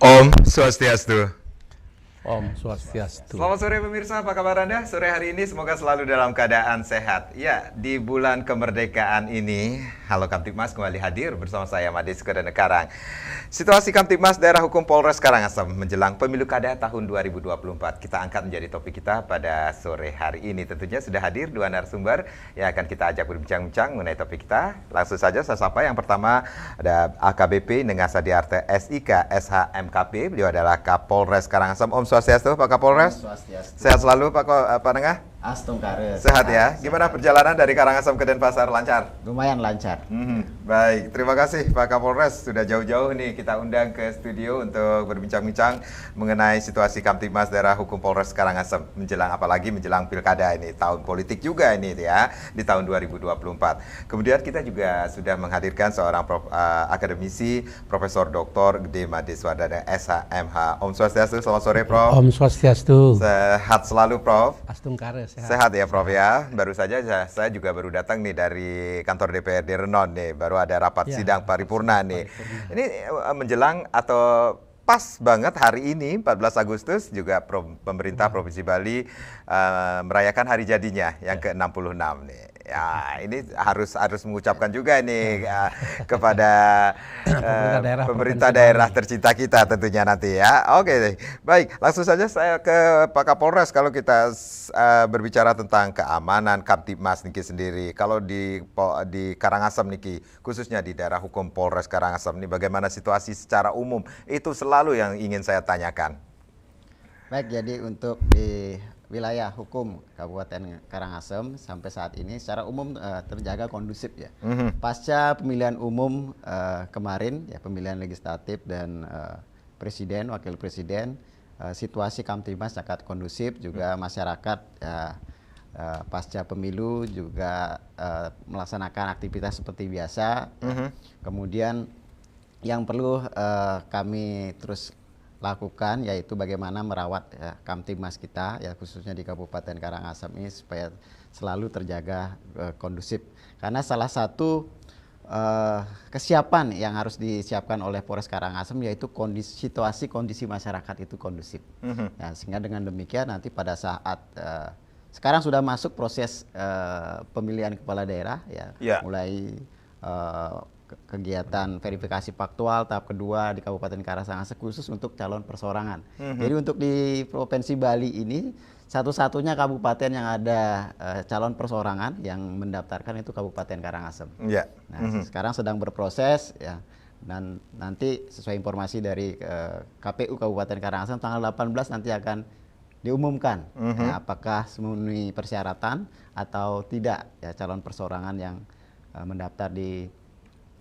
Om Swastiastu. Om Swastiastu. Selamat sore pemirsa, apa kabar Anda? Sore hari ini semoga selalu dalam keadaan sehat. Ya, di bulan kemerdekaan ini, Halo Kamtibmas kembali hadir bersama saya Made Sukadana Karang. Situasi Kamtibmas Daerah Hukum Polres Karangasem menjelang pemilu kada tahun 2024. Kita angkat menjadi topik kita pada sore hari ini. Tentunya sudah hadir dua narasumber yang akan kita ajak berbincang-bincang mengenai topik kita. Langsung saja saya sapa. Yang pertama ada AKBP Nengasa Diarte SIK SHMKP. Beliau adalah Kapolres Karangasem. Om Swastiastu, Pak Kapolres. Swastiastu. Sehat selalu Pak Nengah? Astung Kares. Sehat ya. Gimana perjalanan dari Karangasem ke Denpasar, lancar? Lumayan lancar. Baik, terima kasih Pak Kapolres sudah jauh-jauh nih kita undang ke studio untuk berbincang-bincang mengenai situasi Kamtibmas Daerah Hukum Polres Karangasem apalagi menjelang pilkada ini, tahun politik juga ini ya di tahun 2024. Kemudian kita juga sudah menghadirkan seorang akademisi Profesor Dr. Gede Madeswadana SHMH. Om Swastiastu, selamat sore Prof. Om Swastiastu. Sehat selalu Prof. Astung Kares. Sehat ya Prof ya. Baru saja saya juga baru datang nih dari kantor DPRD Renon nih. Baru ada rapat sidang paripurna nih. Ini menjelang atau pas banget hari ini 14 Agustus juga pemerintah Provinsi Bali merayakan hari jadinya yang ke-66 nih. Ya, ini harus mengucapkan juga nih kepada pemerintah daerah tercinta kita tentunya nanti ya. Oke, baik. Langsung saja saya ke Pak Kapolres. Kalau kita berbicara tentang keamanan Kamtibmas Niki sendiri, kalau di Karangasem Niki, khususnya di daerah hukum Polres Karangasem ini, bagaimana situasi secara umum? Itu selalu yang ingin saya tanyakan. Baik, jadi untuk di wilayah hukum Kabupaten Karangasem sampai saat ini secara umum terjaga kondusif ya. Pasca pemilihan umum kemarin ya, pemilihan legislatif dan presiden, wakil presiden, situasi Kamtibmas sangat kondusif, juga masyarakat pasca pemilu juga melaksanakan aktivitas seperti biasa. Kemudian yang perlu kami terus lakukan yaitu bagaimana merawat Kamtibmas kita ya, khususnya di Kabupaten Karangasem ini supaya selalu terjaga kondusif, karena salah satu kesiapan yang harus disiapkan oleh Polres Karangasem yaitu situasi kondisi masyarakat itu kondusif. Ya, sehingga dengan demikian nanti pada saat sekarang sudah masuk proses pemilihan kepala daerah ya. Mulai kegiatan verifikasi faktual tahap kedua di Kabupaten Karangasem khusus untuk calon perseorangan. Jadi untuk di Provinsi Bali ini satu-satunya kabupaten yang ada calon perseorangan yang mendaftarkan itu Kabupaten Karangasem. Nah, sekarang sedang berproses ya, dan nanti sesuai informasi dari KPU Kabupaten Karangasem tanggal 18 nanti akan diumumkan ya, apakah memenuhi persyaratan atau tidak ya calon perseorangan yang mendaftar di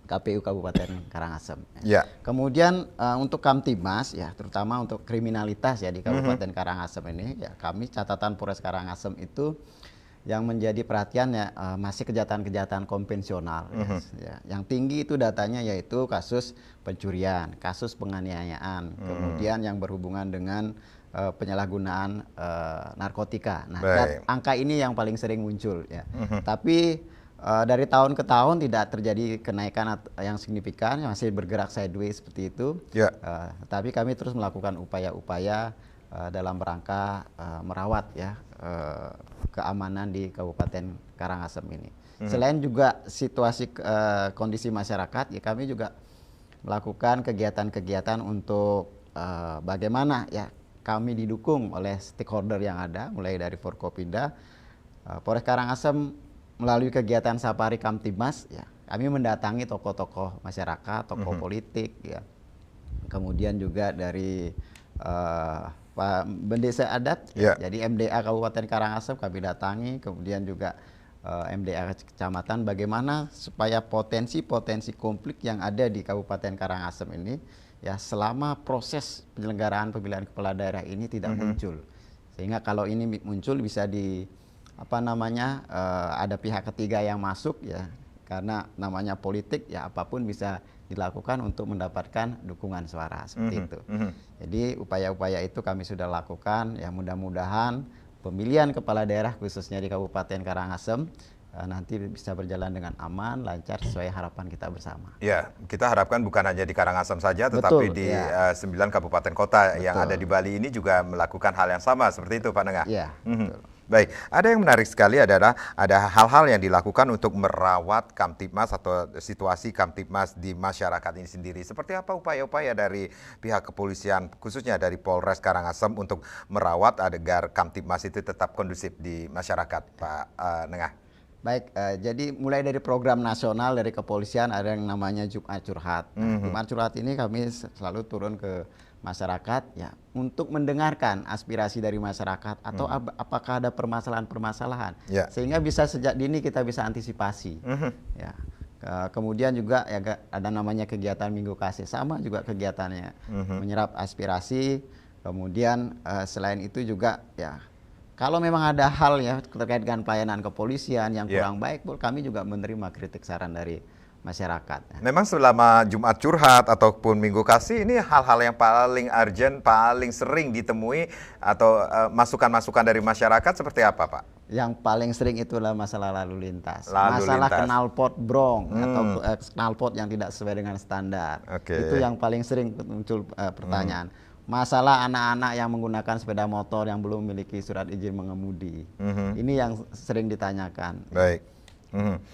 KPU Kabupaten Karangasem. Ya. Kemudian untuk Kamtibmas ya, terutama untuk kriminalitas ya di Kabupaten Karangasem ini ya, kami catatan Polres Karangasem itu yang menjadi perhatian ya masih kejahatan-kejahatan konvensional ya. Yang tinggi itu datanya yaitu kasus pencurian, kasus penganiayaan, kemudian yang berhubungan dengan penyalahgunaan narkotika. Nah, angka ini yang paling sering muncul ya. Tapi dari tahun ke tahun tidak terjadi kenaikan yang signifikan, masih bergerak sideways seperti itu. Tapi kami terus melakukan upaya-upaya dalam rangka merawat ya keamanan di Kabupaten Karangasem ini. Selain juga situasi kondisi masyarakat, ya kami juga melakukan kegiatan-kegiatan untuk bagaimana ya kami didukung oleh stakeholder yang ada, mulai dari Forkopimda, Polres Karangasem. Melalui kegiatan Safari Kamtibmas ya, kami mendatangi tokoh-tokoh masyarakat, tokoh politik ya. Kemudian juga dari Pak Bendesa Adat ya. Jadi MDA Kabupaten Karangasem kami datangi, kemudian juga MDA Kecamatan, bagaimana supaya potensi-potensi konflik yang ada di Kabupaten Karangasem ini ya selama proses penyelenggaraan pemilihan kepala daerah ini tidak muncul. Sehingga kalau ini muncul bisa ada pihak ketiga yang masuk ya, karena namanya politik ya, apapun bisa dilakukan untuk mendapatkan dukungan suara seperti itu. Jadi upaya-upaya itu kami sudah lakukan ya, mudah-mudahan pemilihan kepala daerah khususnya di Kabupaten Karangasem nanti bisa berjalan dengan aman, lancar sesuai harapan kita bersama. Ya, kita harapkan bukan hanya di Karangasem saja, tetapi Betul, di ya. 9 kabupaten kota yang Betul. ada di Bali ini juga melakukan hal yang sama seperti itu, Pak Nengah. Iya, betul. Baik, ada yang menarik sekali adalah ada hal-hal yang dilakukan untuk merawat Kamtibmas atau situasi Kamtibmas di masyarakat ini sendiri. Seperti apa upaya-upaya dari pihak kepolisian, khususnya dari Polres Karangasem untuk merawat agar Kamtibmas itu tetap kondusif di masyarakat, Pak Nengah? Baik, jadi mulai dari program nasional dari kepolisian ada yang namanya Jumat Curhat. Nah, Jumat Curhat ini kami selalu turun ke masyarakat ya untuk mendengarkan aspirasi dari masyarakat atau apakah ada permasalahan-permasalahan Ya. sehingga bisa sejak dini kita bisa antisipasi. Ya. Kemudian juga ya ada namanya kegiatan Minggu Kasih, sama juga kegiatannya menyerap aspirasi. Kemudian selain itu juga ya kalau memang ada hal ya terkait dengan pelayanan kepolisian yang kurang baik, kami juga menerima kritik saran dari masyarakat. Memang selama Jumat Curhat ataupun Minggu Kasih ini hal-hal yang paling urgent, paling sering ditemui atau masukan-masukan dari masyarakat seperti apa, Pak? Yang paling sering itulah masalah lalu lintas. Lalu Masalah lintas. knalpot brong atau knalpot yang tidak sesuai dengan standar. Oke. Itu yang paling sering muncul pertanyaan. Masalah anak-anak yang menggunakan sepeda motor yang belum memiliki surat izin mengemudi. Ini yang sering ditanyakan. Baik.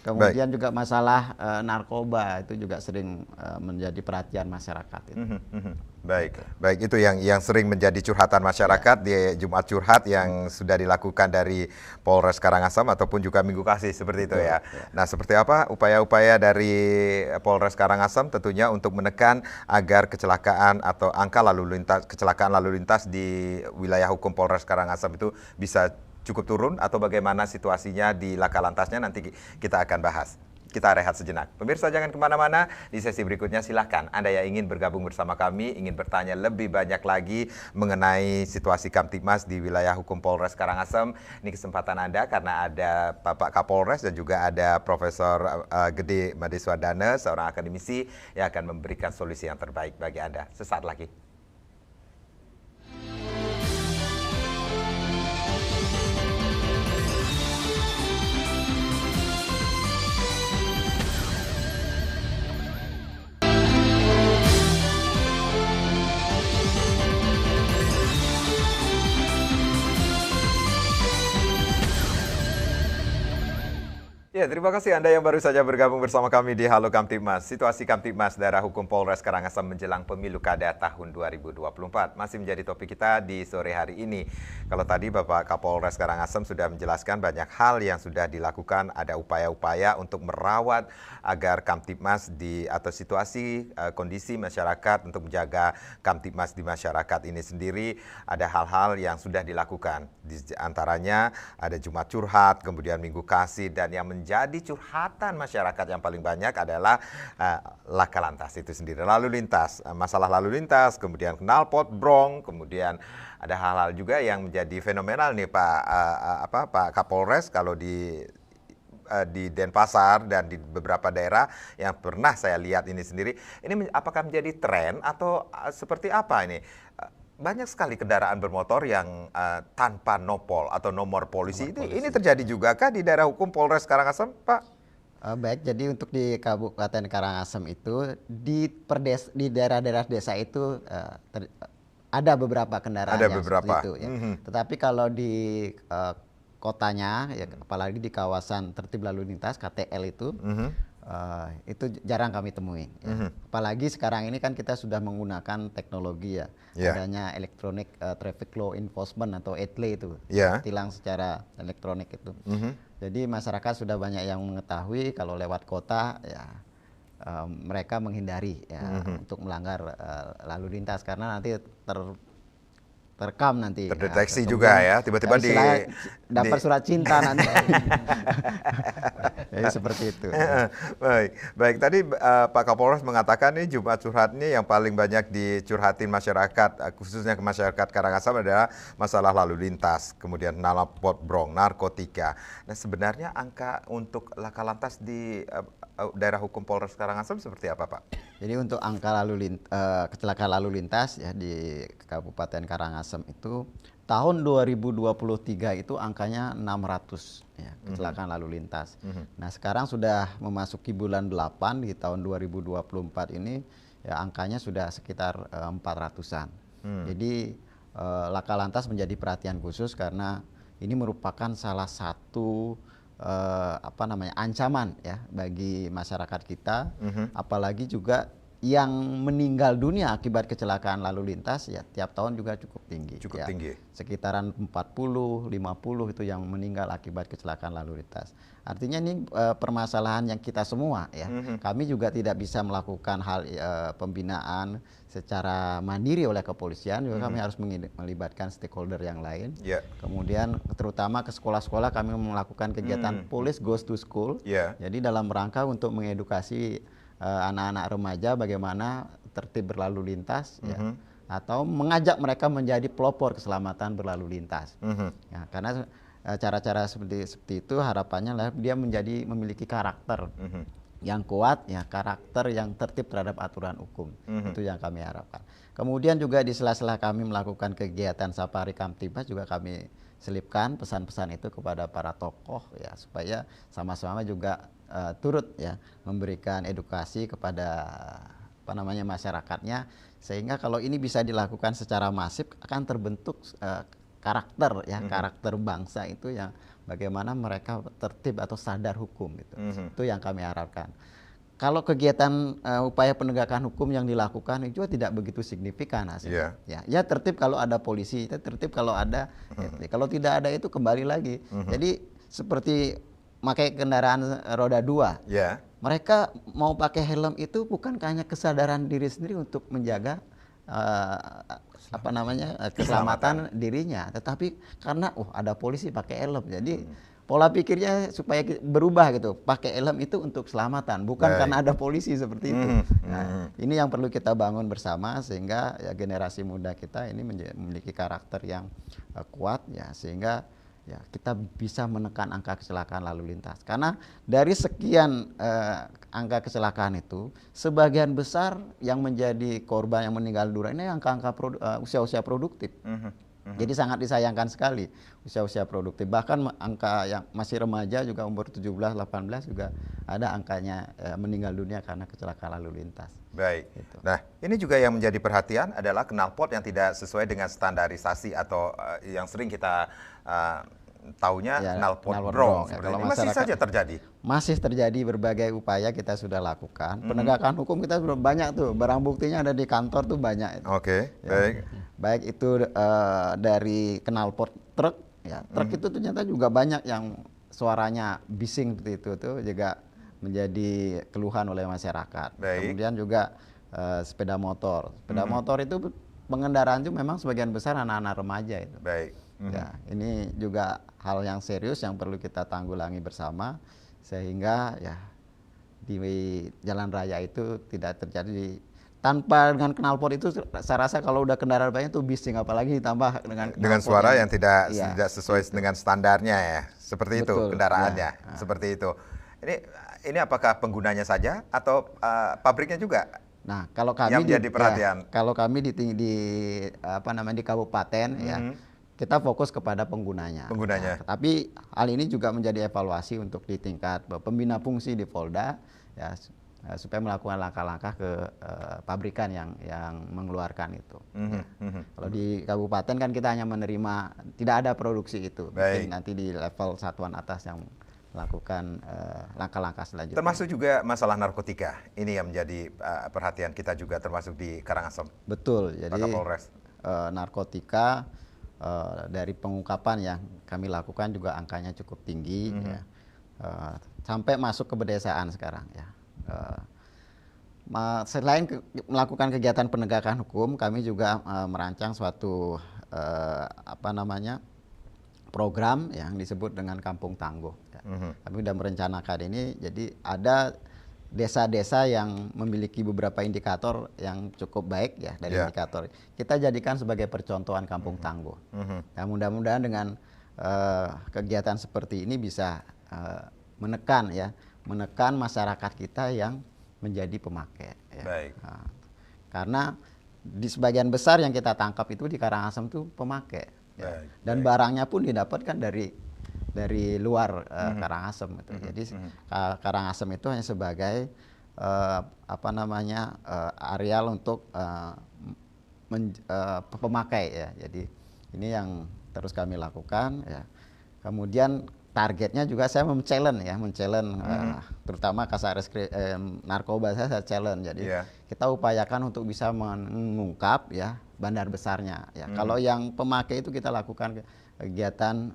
Kemudian juga masalah narkoba itu juga sering menjadi perhatian masyarakat. Baik, baik itu yang sering menjadi curhatan masyarakat di Jumat Curhat yang sudah dilakukan dari Polres Karangasem ataupun juga Minggu Kasih seperti itu ya. Nah, seperti apa upaya-upaya dari Polres Karangasem tentunya untuk menekan agar kecelakaan atau angka kecelakaan lalu lintas di wilayah hukum Polres Karangasem itu bisa cukup turun atau bagaimana situasinya di laka lantasnya nanti kita akan bahas. Kita rehat sejenak. Pemirsa jangan kemana-mana, di sesi berikutnya silahkan Anda yang ingin bergabung bersama kami, ingin bertanya lebih banyak lagi mengenai situasi Kamtibmas di wilayah hukum Polres Karangasem. Ini kesempatan Anda karena ada Bapak Kapolres dan juga ada Profesor Gede Madeswadana, seorang akademisi yang akan memberikan solusi yang terbaik bagi Anda. Sesaat lagi. Ya, terima kasih Anda yang baru saja bergabung bersama kami di Halo Kamtibmas. Situasi Kamtibmas Daerah Hukum Polres Karangasem menjelang pemilu kada tahun 2024 masih menjadi topik kita di sore hari ini. Kalau tadi Bapak Kapolres Karangasem sudah menjelaskan banyak hal yang sudah dilakukan, ada upaya-upaya untuk merawat agar Kamtibmas atau situasi kondisi masyarakat untuk menjaga Kamtibmas di masyarakat ini sendiri, ada hal-hal yang sudah dilakukan. Di antaranya ada Jumat Curhat, kemudian Minggu Kasih, dan yang menjadi curhatan masyarakat yang paling banyak adalah laka lantas itu sendiri, lalu lintas, masalah lalu lintas, kemudian knalpot brong, kemudian ada hal-hal juga yang menjadi fenomenal nih Pak Kapolres kalau di Denpasar dan di beberapa daerah yang pernah saya lihat ini sendiri, ini apakah menjadi tren atau seperti apa ini? Banyak sekali kendaraan bermotor yang tanpa nopol atau nomor polisi. Ini terjadi juga kah di daerah hukum Polres Karangasem, Pak? Baik, jadi untuk di Kabupaten Karangasem itu di daerah-daerah desa itu ada beberapa kendaraan Ada yang beberapa. seperti itu. Ya. Tetapi kalau di kotanya, ya, apalagi di kawasan tertib lalu lintas (KTL) itu jarang kami temui. Ya. Apalagi sekarang ini kan kita sudah menggunakan teknologi ya, adanya Electronic Traffic Law Enforcement atau ETLE itu, tilang secara elektronik itu. Jadi masyarakat sudah banyak yang mengetahui kalau lewat kota ya mereka menghindari ya untuk melanggar lalu lintas karena nanti terekam nanti. Terdeteksi juga ya, tiba-tiba dapat surat cinta nanti. Jadi seperti itu. Baik. Tadi Pak Kapolres mengatakan nih Jumat Curhat ini yang paling banyak dicurhatin masyarakat, khususnya ke masyarakat Karangasem adalah masalah lalu lintas, kemudian knalpot brong, narkotika. Nah, sebenarnya angka untuk laka lantas di daerah hukum Polres Karangasem seperti apa, Pak? Jadi untuk angka kecelakaan lalu lintas ya di Kabupaten Karangasem itu tahun 2023 itu angkanya 600 ya, kecelakaan lalu lintas. Nah, sekarang sudah memasuki bulan 8 di tahun 2024 ini ya angkanya sudah sekitar 400-an. Jadi laka lantas menjadi perhatian khusus karena ini merupakan salah satu ancaman ya bagi masyarakat kita, apalagi juga yang meninggal dunia akibat kecelakaan lalu lintas ya tiap tahun juga cukup tinggi. Cukup ya. tinggi. Sekitaran 40, 50 itu yang meninggal akibat kecelakaan lalu lintas. Artinya ini permasalahan yang kita semua ya. Kami juga tidak bisa melakukan hal pembinaan secara mandiri oleh kepolisian, juga kami harus melibatkan stakeholder yang lain. Yeah. Kemudian terutama ke sekolah-sekolah kami melakukan kegiatan Police Goes to School. Yeah. Jadi dalam rangka untuk mengedukasi anak-anak remaja bagaimana tertib berlalu lintas ya, atau mengajak mereka menjadi pelopor keselamatan berlalu lintas. Ya, karena cara-cara seperti itu harapannya lah dia memiliki karakter yang kuat ya, karakter yang tertib terhadap aturan hukum. Itu yang kami harapkan. Kemudian juga di sela-sela kami melakukan kegiatan Safari Kamtibmas juga kami selipkan pesan-pesan itu kepada para tokoh ya, supaya sama-sama juga turut ya memberikan edukasi kepada masyarakatnya, sehingga kalau ini bisa dilakukan secara masif akan terbentuk karakter ya, karakter bangsa itu yang bagaimana mereka tertib atau sadar hukum gitu. Itu yang kami harapkan. Kalau kegiatan upaya penegakan hukum yang dilakukan itu tidak begitu signifikan hasilnya. Ya tertib kalau ada polisi, tertib kalau ada, kalau tidak ada itu kembali lagi. Jadi seperti pakai kendaraan roda 2. Mereka mau pakai helm itu bukan hanya kesadaran diri sendiri untuk menjaga keselamatan dirinya, tetapi karena ada polisi pakai helm. Jadi pola pikirnya supaya berubah gitu. Pakai helm itu untuk keselamatan, bukan karena ada polisi seperti itu. Nah, ini yang perlu kita bangun bersama sehingga ya, generasi muda kita ini memiliki karakter yang kuat ya, sehingga ya kita bisa menekan angka kecelakaan lalu lintas. Karena dari sekian angka kecelakaan itu, sebagian besar yang menjadi korban yang meninggal dunia ini angka-angka usia-usia produktif. Jadi sangat disayangkan sekali usia-usia produktif. Bahkan angka yang masih remaja juga umur 17-18 juga ada angkanya meninggal dunia karena kecelakaan lalu lintas. Baik. Gitu. Nah, ini juga yang menjadi perhatian adalah knalpot yang tidak sesuai dengan standarisasi atau yang sering kita taunya knalpot brong. Ya, ini masih saja terjadi. Masih terjadi, berbagai upaya kita sudah lakukan. Penegakan hukum kita sudah banyak tuh, barang buktinya ada di kantor tuh banyak. Oke, ya. baik. Baik itu dari knalpot truk, ya truk itu ternyata juga banyak yang suaranya bising seperti itu tuh juga menjadi keluhan oleh masyarakat. Baik. Kemudian juga sepeda motor. Sepeda motor itu pengendaraan itu memang sebagian besar anak-anak remaja itu. Baik. Ya, ini juga hal yang serius yang perlu kita tanggulangi bersama sehingga ya di jalan raya itu tidak terjadi tanpa dengan knalpot itu. Saya rasa kalau udah kendaraan banyak itu bising, apalagi ditambah dengan suara yang tidak sesuai dengan standarnya ya, seperti itu kendaraannya, seperti itu. Ini apakah penggunanya saja atau pabriknya juga? Nah, kalau kami yang menjadi perhatian. Kalau kami di kabupaten ya, kita fokus kepada penggunanya. Nah, tapi hal ini juga menjadi evaluasi untuk di tingkat pembina fungsi di Polda ya, supaya melakukan langkah-langkah ke pabrikan yang mengeluarkan itu. Kalau di kabupaten kan kita hanya menerima, tidak ada produksi itu. Mungkin nanti di level satuan atas yang melakukan langkah-langkah selanjutnya. Termasuk juga masalah narkotika. Ini yang menjadi perhatian kita juga, termasuk di Karangasem. Betul. Jadi Kapolres. Narkotika dari pengungkapan yang kami lakukan juga angkanya cukup tinggi ya. Sampai masuk ke pedesaan sekarang ya. Selain melakukan kegiatan penegakan hukum, kami juga merancang suatu program yang disebut dengan Kampung Tangguh. Ya. Kami sudah merencanakan ini, jadi ada desa-desa yang memiliki beberapa indikator yang cukup baik ya dari indikator. Kita jadikan sebagai percontohan Kampung Tangguh. Nah, mudah-mudahan dengan kegiatan seperti ini bisa menekan masyarakat kita yang menjadi pemakai. Ya. Baik. Nah, karena di sebagian besar yang kita tangkap itu di Karangasem itu pemakai. ya. Baik, Dan barangnya pun didapatkan dari luar Karangasem gitu. Jadi Karangasem itu hanya sebagai areal untuk pemakai ya. Jadi ini yang terus kami lakukan ya. Kemudian targetnya juga saya men-challenge terutama narkoba saya challenge. Jadi kita upayakan untuk bisa mengungkap ya bandar besarnya ya. Kalau yang pemakai itu kita lakukan kegiatan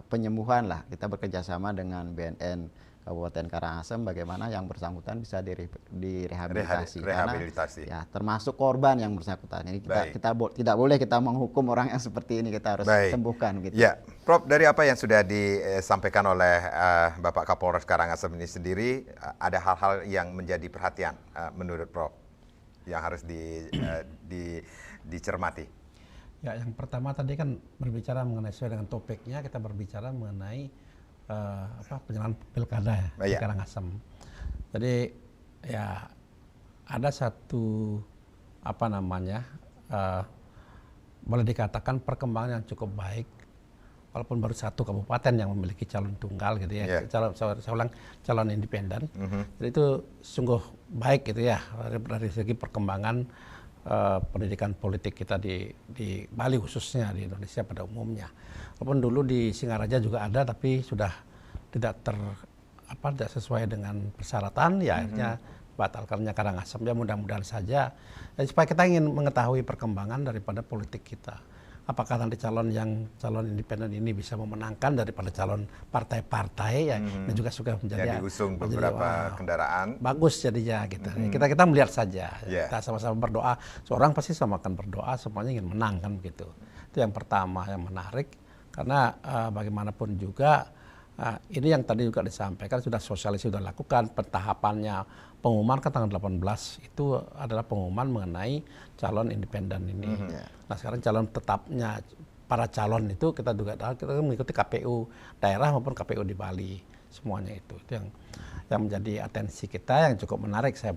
penyembuhan lah. Kita bekerja sama dengan BNN Kabupaten Karangasem bagaimana yang bersangkutan bisa direhabilitasi. Rehabilitasi. Karena ya termasuk korban yang bersangkutan. Ini kita tidak boleh kita menghukum orang yang seperti ini, kita harus sembuhkan gitu. Ya, Prof, dari apa yang sudah disampaikan oleh Bapak Kapolres Karangasem ini sendiri, ada hal-hal yang menjadi perhatian menurut Prof yang harus dicermati. Ya, yang pertama tadi kan berbicara mengenai sesuai dengan topiknya, kita berbicara mengenai penyelenggaraan pilkada di Karangasem. Jadi ya ada satu boleh dikatakan perkembangan yang cukup baik, walaupun baru satu kabupaten yang memiliki calon tunggal gitu ya, calon independen. Jadi itu sungguh baik gitu ya dari segi perkembangan pendidikan politik kita di Bali khususnya, di Indonesia pada umumnya. Walaupun dulu di Singaraja juga ada, tapi sudah tidak sesuai dengan persyaratan, ya akhirnya batalkannya Karangasem. Ya mudah-mudahan saja, ya, supaya kita ingin mengetahui perkembangan daripada politik kita. Apakah nanti calon independen ini bisa memenangkan daripada calon partai-partai ya, dan juga suka menjadi diusung beberapa kendaraan. Bagus jadinya gitu. Kita melihat saja. Kita sama-sama berdoa. Seorang pasti sama akan berdoa, semuanya ingin menang kan begitu. Itu yang pertama yang menarik, karena bagaimanapun juga ini yang tadi juga disampaikan, sudah sosialisasi sudah lakukan pentahapannya. Pengumuman ke tanggal 18 itu adalah pengumuman mengenai calon independen ini. Nah sekarang calon tetapnya para calon itu kita mengikuti KPU daerah maupun KPU di Bali, semuanya itu yang menjadi atensi kita, yang cukup menarik saya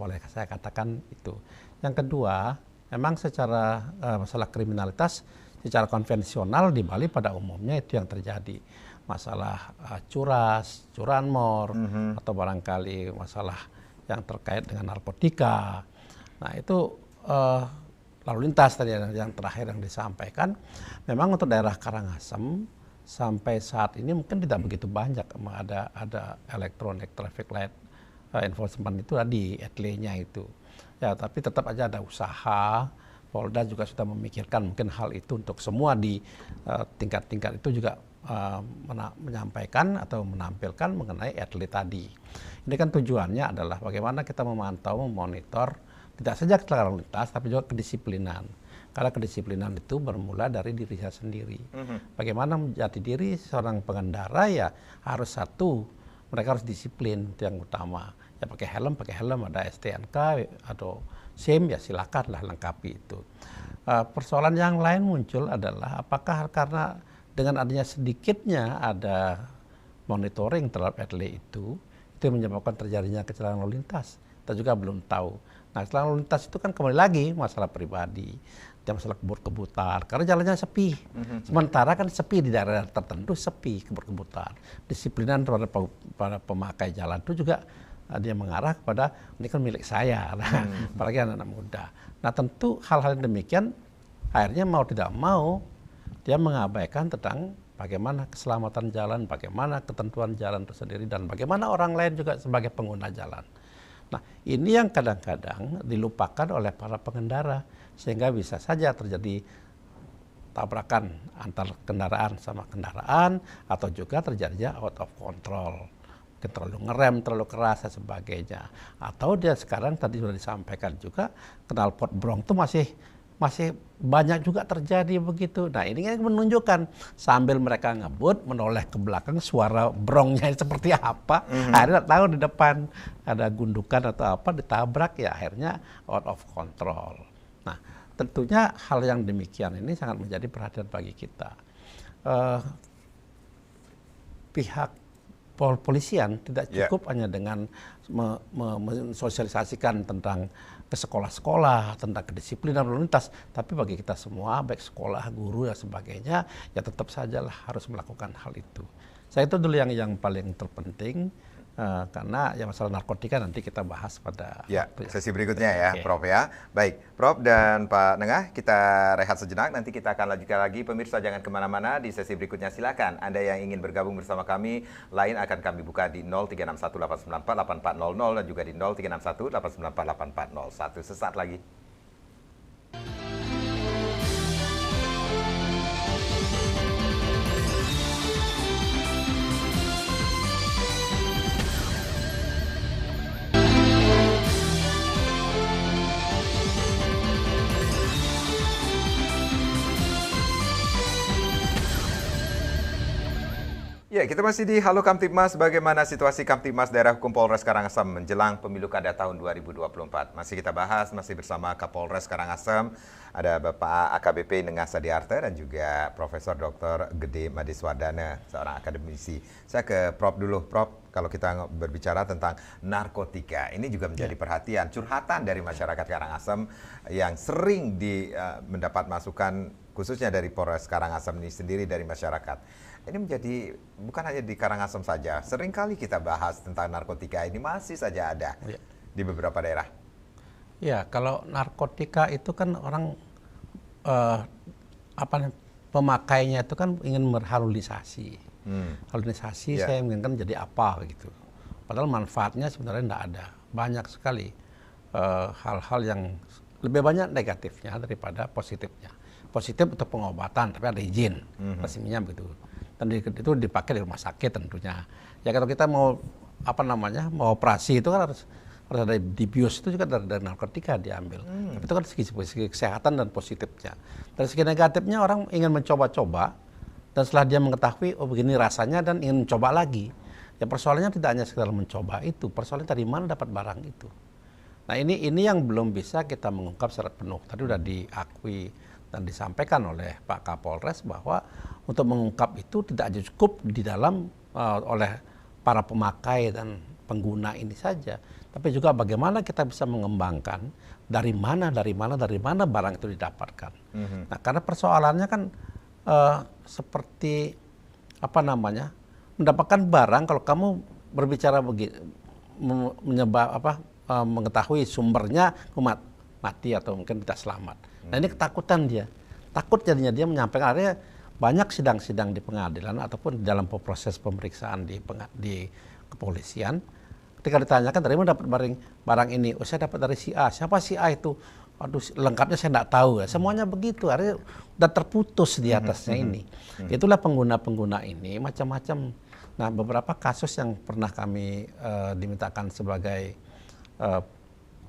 katakan itu. Yang kedua, memang secara masalah kriminalitas secara konvensional di Bali pada umumnya itu yang terjadi. Masalah curanmor, atau barangkali masalah yang terkait dengan narkotika. Nah itu lalu lintas tadi yang terakhir yang disampaikan. Memang untuk daerah Karangasem sampai saat ini mungkin tidak begitu banyak ada electronic traffic light enforcement itu di ETLE-nya itu. Ya tapi tetap aja ada usaha. Polda juga sudah memikirkan mungkin hal itu untuk semua di tingkat-tingkat itu juga menyampaikan atau menampilkan mengenai ETLE tadi. Ini kan tujuannya adalah bagaimana kita memantau, memonitor tidak saja kecelakaan lalu lintas tapi juga kedisiplinan. Karena kedisiplinan itu bermula dari diri saya sendiri. Bagaimana menjadi diri seorang pengendara ya harus mereka harus disiplin, itu yang utama. Ya pakai helm, ada STNK atau SIM ya silakanlah lengkapi itu. Persoalan yang lain muncul adalah apakah karena dengan adanya sedikitnya ada monitoring terhadap ETLE itu menyebabkan terjadinya kecelakaan lalu lintas. Kita juga belum tahu. Nah, kecelakaan lalu lintas itu kan kembali lagi masalah pribadi, masalah kebut-kebutan, karena jalannya sepi. Sementara kan sepi di daerah tertentu, sepi kebut-kebutan. Disiplinan terhadap para pemakai jalan itu juga dia mengarah kepada ini kan milik saya, apalagi anak-anak muda. Nah, tentu hal-hal yang demikian akhirnya mau tidak mau dia mengabaikan tentang bagaimana keselamatan jalan, bagaimana ketentuan jalan itu sendiri, dan bagaimana orang lain juga sebagai pengguna jalan. Nah, ini yang kadang-kadang dilupakan oleh para pengendara, sehingga bisa saja terjadi tabrakan antar kendaraan sama kendaraan, atau juga terjadinya out of control. Mungkin terlalu ngerem, terlalu keras, dan sebagainya. Atau dia sekarang tadi sudah disampaikan juga, knalpot brong itu masih banyak juga terjadi begitu. Nah ini kan menunjukkan sambil mereka ngebut menoleh ke belakang suara brongnya seperti apa. Akhirnya tahu di depan ada gundukan atau apa ditabrak ya akhirnya out of control. Nah tentunya hal yang demikian ini sangat menjadi perhatian bagi kita. Pihak polisian tidak Ya. cukup hanya dengan mensosialisasikan tentang ke sekolah-sekolah, tentang kedisiplinan lalu lintas, tapi bagi kita semua, baik sekolah, guru dan sebagainya, ya tetap sajalah harus melakukan hal itu. Saya itu dulu yang paling terpenting, karena ya masalah narkotika nanti kita bahas pada Ya, waktu sesi berikutnya ya, Oke. Prof ya. Baik, Prof dan Pak Nengah, kita rehat sejenak. Nanti kita akan lanjutkan lagi. Pemirsa jangan kemana-mana, di sesi berikutnya silakan. Anda yang ingin bergabung bersama kami, lain akan kami buka di 0361894840 dan juga di 0361894841. Sesaat lagi. Ya, kita masih di Halo Kamtibmas. Bagaimana situasi Kamtibmas Daerah Hukum Polres Karangasem menjelang pemilu kada tahun 2024? Masih kita bahas, masih bersama Kapolres Karangasem, ada Bapak AKBP Nengah Sadiarte dan juga Profesor Dr. Gede Madiswardana, seorang akademisi. Saya ke Prof dulu, Prof. Kalau kita berbicara tentang narkotika, ini juga menjadi perhatian, curhatan dari masyarakat Karangasem yang sering mendapat masukan, khususnya dari Polres Karangasem ini sendiri, dari masyarakat. Ini menjadi bukan hanya di Karangasem saja, seringkali kita bahas tentang narkotika ini masih saja ada di beberapa daerah. Ya, kalau narkotika itu kan orang pemakainya itu kan ingin berharmonisasi. Harmonisasi saya inginkan jadi apa gitu. Padahal manfaatnya sebenarnya tidak ada. Banyak sekali hal-hal yang lebih banyak negatifnya daripada positifnya. Positif untuk pengobatan, tapi ada izin, resminya begitu. Dan itu dipakai di rumah sakit tentunya. Ya kalau kita mau mau operasi itu kan harus ada dibius, itu juga dari narkotika diambil. Tapi itu kan segi kesehatan dan positifnya. Dari segi negatifnya orang ingin mencoba-coba, dan setelah dia mengetahui oh begini rasanya dan ingin mencoba lagi. Ya persoalannya tidak hanya sekedar mencoba itu, persoalannya dari mana dapat barang itu. Nah ini yang belum bisa kita mengungkap secara penuh. Tadi sudah diakui dan disampaikan oleh Pak Kapolres bahwa untuk mengungkap itu tidak cukup di dalam oleh para pemakai dan pengguna ini saja, tapi juga bagaimana kita bisa mengembangkan dari mana barang itu didapatkan. Nah, karena persoalannya kan seperti mendapatkan barang, kalau kamu berbicara mengetahui sumbernya mati atau mungkin tidak selamat. Nah ini ketakutan dia, takut jadinya dia menyampaikan. Artinya banyak sidang-sidang di pengadilan ataupun dalam proses pemeriksaan di kepolisian, ketika ditanyakan dari mana dapat barang ini, oh saya dapat dari si A. Siapa si A itu? Aduh, lengkapnya saya tidak tahu ya. Semuanya begitu, artinya sudah terputus di atasnya ini. Itulah pengguna-pengguna ini macam-macam. Nah beberapa kasus yang pernah kami dimintakan sebagai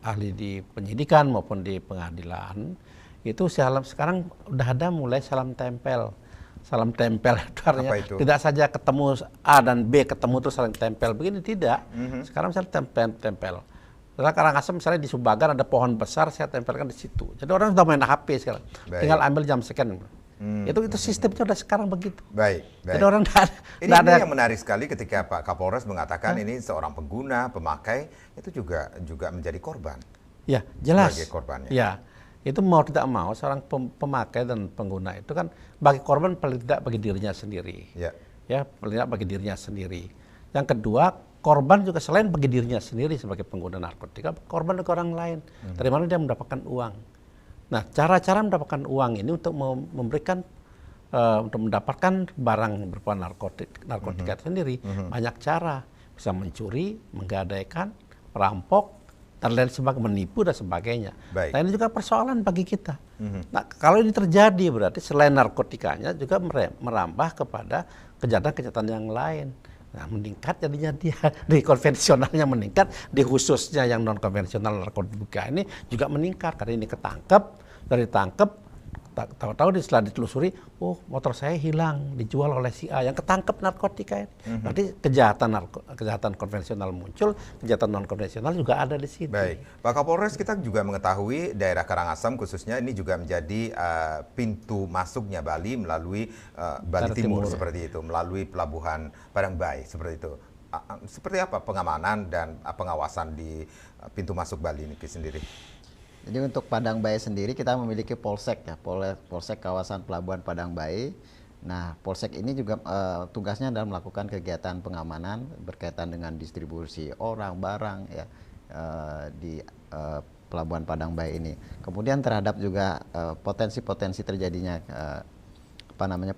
ahli di penyidikan maupun di pengadilan, itu sekarang udah ada mulai salam tempel. Salam tempel itu artinya tidak saja ketemu A dan B ketemu terus saling tempel begini, tidak. Sekarang misalnya tempel. Sekarang Karangasem misalnya di Subagan ada pohon besar, saya tempelkan di situ. Jadi orang sudah main HP sekarang. Tinggal ambil jam sekian. Itu sistemnya udah sekarang begitu. Baik. Jadi orang ini ada yang menarik sekali ketika Pak Kapolres mengatakan ini seorang pengguna, pemakai itu juga menjadi korban. Ya, jelas. Sebagai korbannya. Ya, itu mau tidak mau seorang pemakai dan pengguna itu kan bagi korban paling tidak bagi dirinya sendiri. Ya, paling tidak bagi dirinya sendiri. Yang kedua, korban juga selain bagi dirinya sendiri sebagai pengguna narkotika, korban ke orang lain. Dari mana dia mendapatkan uang? Nah, cara-cara mendapatkan uang ini untuk memberikan untuk mendapatkan barang berupa narkotika itu sendiri banyak cara. Bisa mencuri, menggadaikan, merampok, dan lain sebagainya, menipu dan sebagainya. Nah ini juga persoalan bagi kita. Nah kalau ini terjadi berarti selain narkotikanya juga merambah kepada kejahatan-kejahatan yang lain. Nah meningkat jadinya dia di konvensionalnya meningkat, di khususnya yang non konvensional narkotika ini juga meningkat karena ini ditangkap, tahu-tahu setelah ditelusuri, oh motor saya hilang, dijual oleh si A yang ketangkep narkotika. Berarti kejahatan konvensional muncul, kejahatan non konvensional juga ada di situ. Baik, Pak Kapolres, kita juga mengetahui daerah Karangasem khususnya ini juga menjadi pintu masuknya Bali melalui Bali Timur seperti itu, melalui pelabuhan Padangbai seperti itu. seperti apa pengamanan dan pengawasan di pintu masuk Bali ini sendiri? Jadi untuk Padang Bae sendiri kita memiliki polsek ya, polsek kawasan Pelabuhan Padang Bae. Nah, polsek ini juga tugasnya adalah melakukan kegiatan pengamanan berkaitan dengan distribusi orang, barang ya di Pelabuhan Padang Bae ini. Kemudian terhadap juga potensi-potensi terjadinya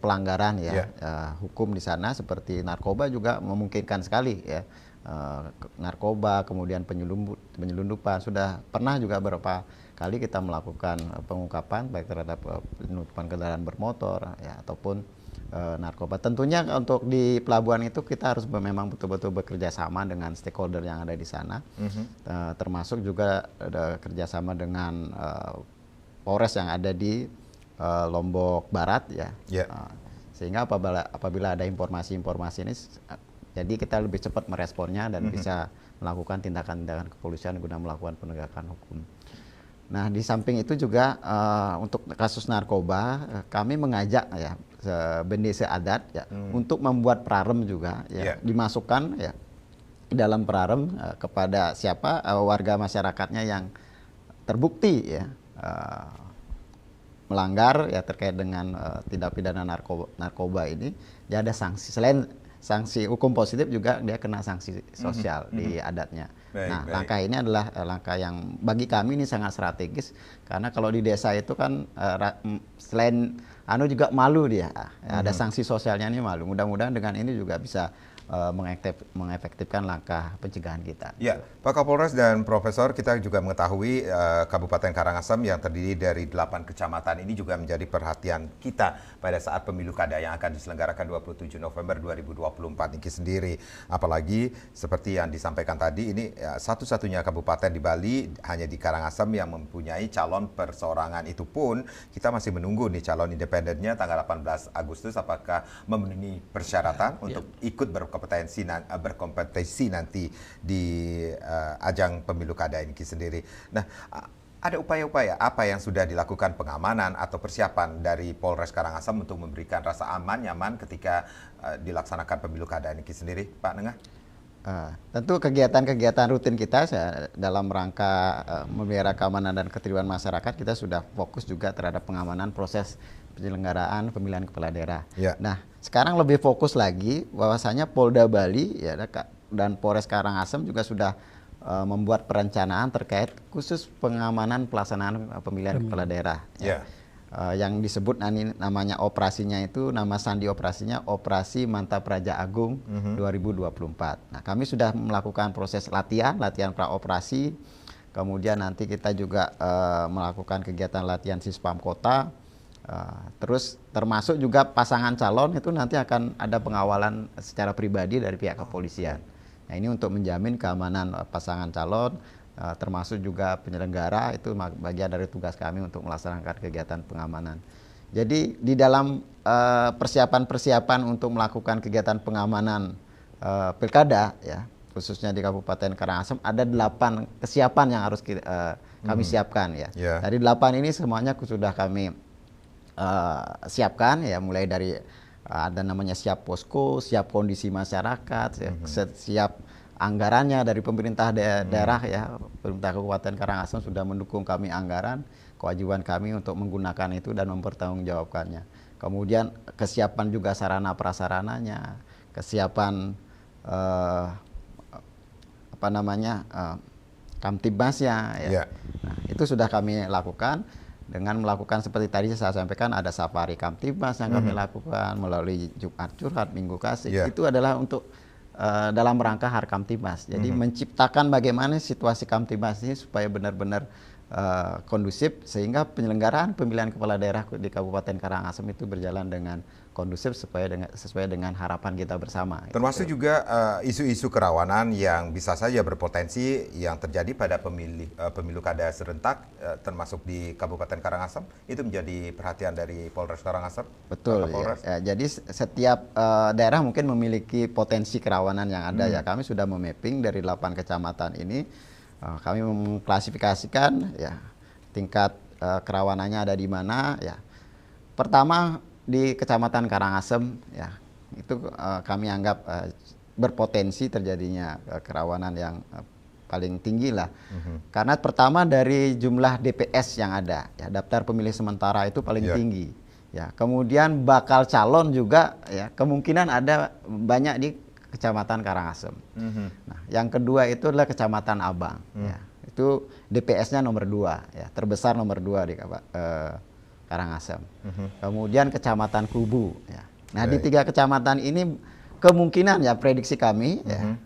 pelanggaran ya hukum di sana seperti narkoba juga memungkinkan sekali ya. Narkoba, kemudian penyelundupan sudah pernah juga beberapa kali kita melakukan pengungkapan baik terhadap penyelundupan kendaraan bermotor ya ataupun narkoba. Tentunya untuk di pelabuhan itu kita harus memang betul-betul bekerja sama dengan stakeholder yang ada di sana, termasuk juga ada kerjasama dengan Polres yang ada di Lombok Barat ya. Sehingga apabila ada informasi-informasi ini jadi kita lebih cepat meresponnya dan bisa melakukan tindakan-tindakan kepolisian guna melakukan penegakan hukum. Nah, di samping itu juga untuk kasus narkoba kami mengajak ya bendesa adat ya untuk membuat prarem juga ya dimasukkan ya dalam prarem kepada siapa warga masyarakatnya yang terbukti ya melanggar ya terkait dengan tindak pidana narkoba ini, dia ada sanksi. Selain sanksi hukum positif juga dia kena sanksi sosial di adatnya. Langkah ini adalah langkah yang bagi kami ini sangat strategis karena kalau di desa itu kan selain juga malu dia, ada sanksi sosialnya ini malu. Mudah-mudahan dengan ini juga bisa mengefektifkan langkah pencegahan kita. Ya, Pak Kapolres dan Profesor, kita juga mengetahui Kabupaten Karangasem yang terdiri dari 8 kecamatan ini juga menjadi perhatian kita pada saat pemilu kada yang akan diselenggarakan 27 November 2024 ini sendiri. Apalagi seperti yang disampaikan tadi, ini satu-satunya kabupaten di Bali hanya di Karangasem yang mempunyai calon perseorangan. Itu pun kita masih menunggu nih calon independennya tanggal 18 Agustus apakah memenuhi persyaratan untuk ikut berkompetisi nanti di ajang pemilu kada ini sendiri. Nah, ada upaya-upaya apa yang sudah dilakukan pengamanan atau persiapan dari Polres Karangasem untuk memberikan rasa aman, nyaman ketika dilaksanakan pemilu kada ini sendiri, Pak Nengah? Tentu kegiatan-kegiatan rutin kita dalam rangka memelihara keamanan dan ketertiban masyarakat, kita sudah fokus juga terhadap pengamanan proses penyelenggaraan pemilihan kepala daerah. Nah, sekarang lebih fokus lagi bahwasanya Polda Bali ya dan Polres Karangasem juga sudah membuat perencanaan terkait khusus pengamanan pelaksanaan pemilihan kepala daerah. Yang disebut namanya operasinya itu, nama sandi operasinya Operasi Mantap Raja Agung 2024. Nah, kami sudah melakukan proses latihan praoperasi, kemudian nanti kita juga melakukan kegiatan latihan Sispam Kota, terus termasuk juga pasangan calon itu nanti akan ada pengawalan secara pribadi dari pihak kepolisian. Nah, ini untuk menjamin keamanan pasangan calon, termasuk juga penyelenggara, itu bagian dari tugas kami untuk melaksanakan kegiatan pengamanan. Jadi di dalam persiapan-persiapan untuk melakukan kegiatan pengamanan pilkada ya, khususnya di Kabupaten Karangasem ada 8 kesiapan yang harus kami siapkan ya. Dari 8 ini semuanya sudah kami siapkan ya, mulai dari ada namanya siap posko, siap kondisi masyarakat, siap anggarannya dari pemerintah daerah ya. Pemerintah Kabupaten Karangasem sudah mendukung kami anggaran, kewajiban kami untuk menggunakan itu dan mempertanggungjawabkannya. Kemudian kesiapan juga sarana prasarananya, kesiapan Kamtibmasnya ya. Nah, itu sudah kami lakukan dengan melakukan seperti tadi saya sampaikan, ada safari Kamtibmas yang kami lakukan melalui Jumat Curhat, Minggu Kasih. Itu adalah untuk dalam rangka Har Kamtibmas. Jadi menciptakan bagaimana situasi Kamtibmas ini supaya benar-benar kondusif sehingga penyelenggaraan pemilihan kepala daerah di Kabupaten Karangasem itu berjalan dengan kondusif sesuai dengan harapan kita bersama. Termasuk juga isu-isu kerawanan yang bisa saja berpotensi yang terjadi pada pemilu kada serentak, termasuk di Kabupaten Karangasem, itu menjadi perhatian dari Polres Karangasem. Betul. Ya. Jadi setiap daerah mungkin memiliki potensi kerawanan yang ada ya. Kami sudah memapping dari 8 kecamatan ini. Kami mengklasifikasikan ya tingkat kerawanannya ada di mana ya. Pertama di Kecamatan Karangasem ya, itu kami anggap berpotensi terjadinya kerawanan yang paling tinggi lah. Karena pertama dari jumlah DPS yang ada, ya, daftar pemilih sementara itu paling tinggi. Ya, kemudian bakal calon juga ya kemungkinan ada banyak di Kecamatan Karangasem. Nah, yang kedua itu adalah Kecamatan Abang. Ya, itu DPS-nya nomor 2, ya, terbesar nomor 2 di Karangasem. Kemudian Kecamatan Kubu. Ya. Nah, di 3 kecamatan ini kemungkinan ya prediksi kami ya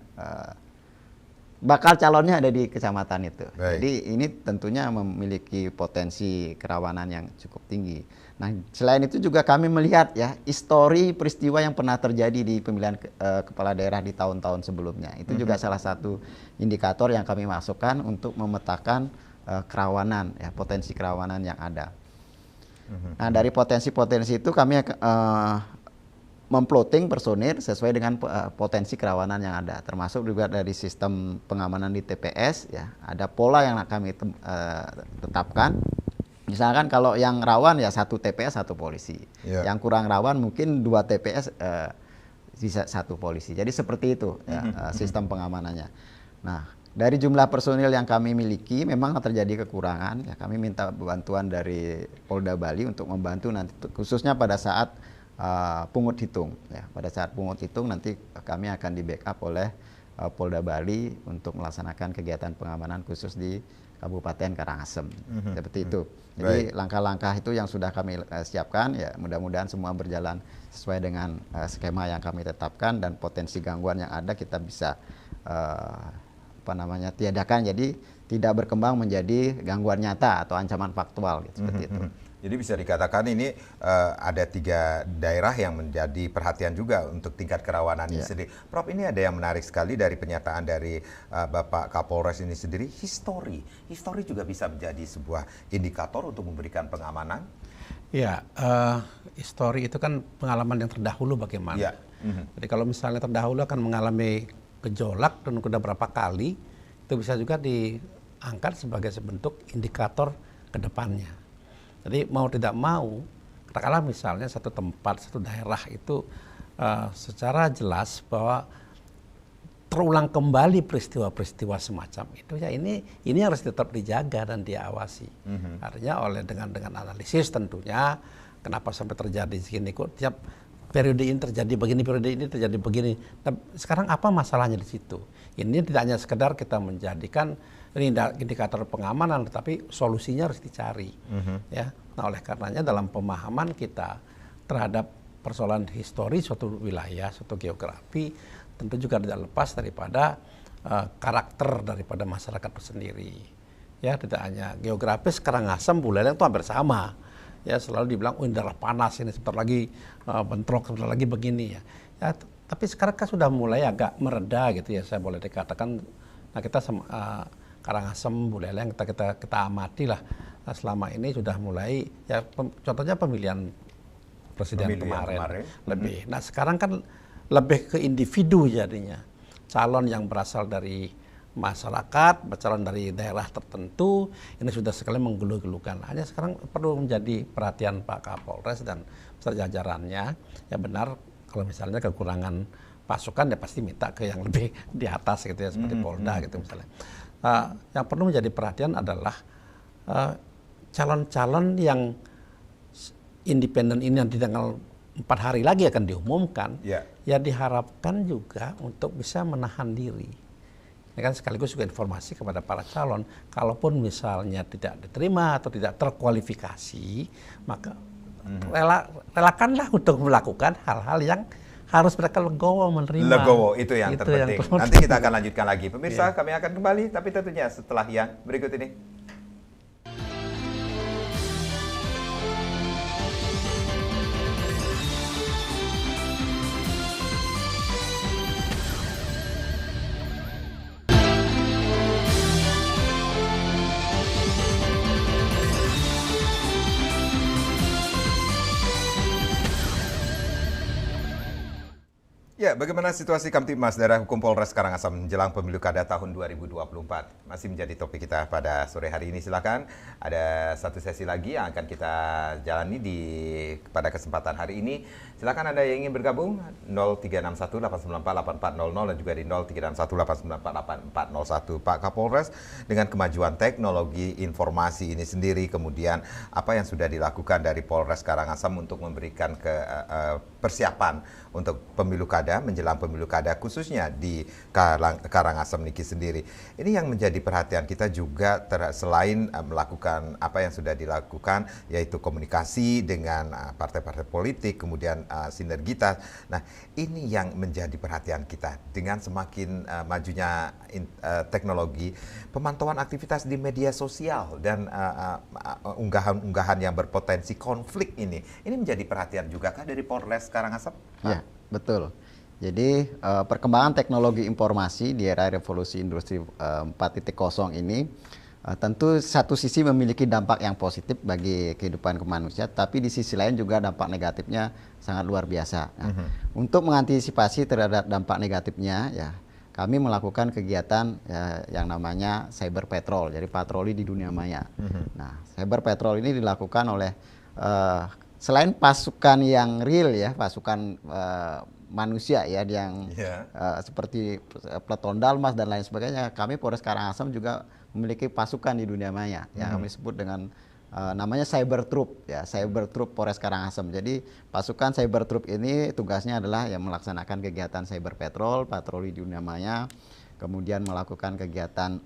bakal calonnya ada di kecamatan itu. Jadi ini tentunya memiliki potensi kerawanan yang cukup tinggi. Nah, selain itu juga kami melihat ya histori peristiwa yang pernah terjadi di pemilihan kepala daerah di tahun-tahun sebelumnya. Itu juga salah satu indikator yang kami masukkan untuk memetakan kerawanan ya, potensi kerawanan yang ada. Nah, dari potensi-potensi itu kami memploting personil sesuai dengan potensi kerawanan yang ada, termasuk juga dari sistem pengamanan di TPS ya, ada pola yang kami tetapkan. Misalkan kalau yang rawan ya 1 TPS 1 polisi, yang kurang rawan mungkin 2 TPS bisa 1 polisi. Jadi seperti itu ya, sistem pengamanannya. Nah, dari jumlah personil yang kami miliki memang terjadi kekurangan ya, kami minta bantuan dari Polda Bali untuk membantu nanti khususnya pada saat pungut hitung ya. Pada saat pungut hitung nanti kami akan di backup oleh Polda Bali untuk melaksanakan kegiatan pengamanan khusus di Kabupaten Karangasem. Seperti itu. Jadi langkah-langkah itu yang sudah kami siapkan ya, mudah-mudahan semua berjalan sesuai dengan skema yang kami tetapkan dan potensi gangguan yang ada kita bisa tiadakan, jadi tidak berkembang menjadi gangguan nyata atau ancaman faktual gitu, seperti itu. Jadi bisa dikatakan ini ada 3 daerah yang menjadi perhatian juga untuk tingkat kerawanan ini sendiri. Prof, ini ada yang menarik sekali dari pernyataan dari Bapak Kapolres ini sendiri, histori juga bisa menjadi sebuah indikator untuk memberikan pengamanan. Ya, histori itu kan pengalaman yang terdahulu bagaimana. Jadi kalau misalnya terdahulu akan mengalami gejolak dan sudah berapa kali, itu bisa juga diangkat sebagai sebentuk indikator ke depannya. Jadi mau tidak mau, katakanlah misalnya satu tempat, satu daerah itu secara jelas bahwa terulang kembali peristiwa-peristiwa semacam itu ya, ini harus tetap dijaga dan diawasi. Artinya dengan analisis tentunya kenapa sampai terjadi segini, kok tiap periode ini terjadi begini, periode ini terjadi begini. Nah, sekarang apa masalahnya di situ? Ini tidak hanya sekedar kita menjadikan ini indikator pengamanan, tetapi solusinya harus dicari. Ya, nah oleh karenanya dalam pemahaman kita terhadap persoalan histori suatu wilayah, suatu geografi, tentu juga tidak lepas daripada karakter daripada masyarakat itu sendiri. Ya, tidak hanya geografis, Karangasem, Buleleng itu hampir sama. Ya, selalu dibilang, ini daerah panas ini, sebentar lagi bentrok, sebentar lagi begini ya. Ya, tapi sekarang kan sudah mulai agak mereda gitu ya, saya boleh dikatakan. Nah, kita Karangasem, Buleleng kita amati lah. Nah, selama ini sudah mulai ya, contohnya pemilihan presiden kemarin lebih. Nah, sekarang kan lebih ke individu jadinya. Calon yang berasal dari masyarakat, calon dari daerah tertentu, ini sudah sekali menggelu-gelukan. Hanya sekarang perlu menjadi perhatian Pak Kapolres dan beserta jajarannya. Ya benar, kalau misalnya kekurangan pasukan ya pasti minta ke yang lebih di atas gitu ya, seperti Polda gitu misalnya. Yang perlu menjadi perhatian adalah calon-calon yang independen ini yang di tanggal 4 hari lagi akan diumumkan, ya diharapkan juga untuk bisa menahan diri. Ini kan sekaligus juga informasi kepada para calon, kalaupun misalnya tidak diterima atau tidak terkualifikasi, maka relakanlah untuk melakukan hal-hal yang harus mereka legowo menerima. Legowo, itu yang terpenting. Nanti kita akan lanjutkan lagi. Pemirsa, kami akan kembali, tapi tentunya setelah yang berikut ini. Ya, Ya, bagaimana situasi Kamtibmas Daerah Hukum Polres Karangasem menjelang pemilu kada tahun 2024? Masih menjadi topik kita pada sore hari ini. Silakan, ada satu sesi lagi yang akan kita jalani pada kesempatan hari ini. Silakan Anda yang ingin bergabung 0361-894-8400 dan juga di 0361-894-8401. Pak Kapolres, dengan kemajuan teknologi informasi ini sendiri, kemudian apa yang sudah dilakukan dari Polres Karangasem untuk memberikan persiapan untuk pemilu kada, menjelang pemilu kada khususnya di Karangasem niki sendiri. Ini yang menjadi perhatian kita juga selain melakukan apa yang sudah dilakukan, yaitu komunikasi dengan partai-partai politik, kemudian sinergitas. Nah, ini yang menjadi perhatian kita dengan semakin majunya teknologi, pemantauan aktivitas di media sosial dan unggahan-unggahan yang berpotensi konflik ini menjadi perhatian juga kah dari Polres Karangasem? Ya, betul. Jadi perkembangan teknologi informasi di era revolusi industri 4.0 ini tentu satu sisi memiliki dampak yang positif bagi kehidupan kemanusiaan, tapi di sisi lain juga dampak negatifnya sangat luar biasa. Nah, untuk mengantisipasi terhadap dampak negatifnya, ya kami melakukan kegiatan yang namanya cyber patrol, jadi patroli di dunia maya. Nah, cyber patrol ini dilakukan oleh selain pasukan yang real ya, pasukan manusia ya yang seperti Peleton Dalmas dan lain sebagainya, kami Polres Karangasem juga memiliki pasukan di dunia maya yang kami sebut dengan namanya Cyber Troop ya, Cyber Troop Polres Karangasem. Jadi pasukan Cyber Troop ini tugasnya adalah yang melaksanakan kegiatan cyber patrol, patroli di dunia maya, kemudian melakukan kegiatan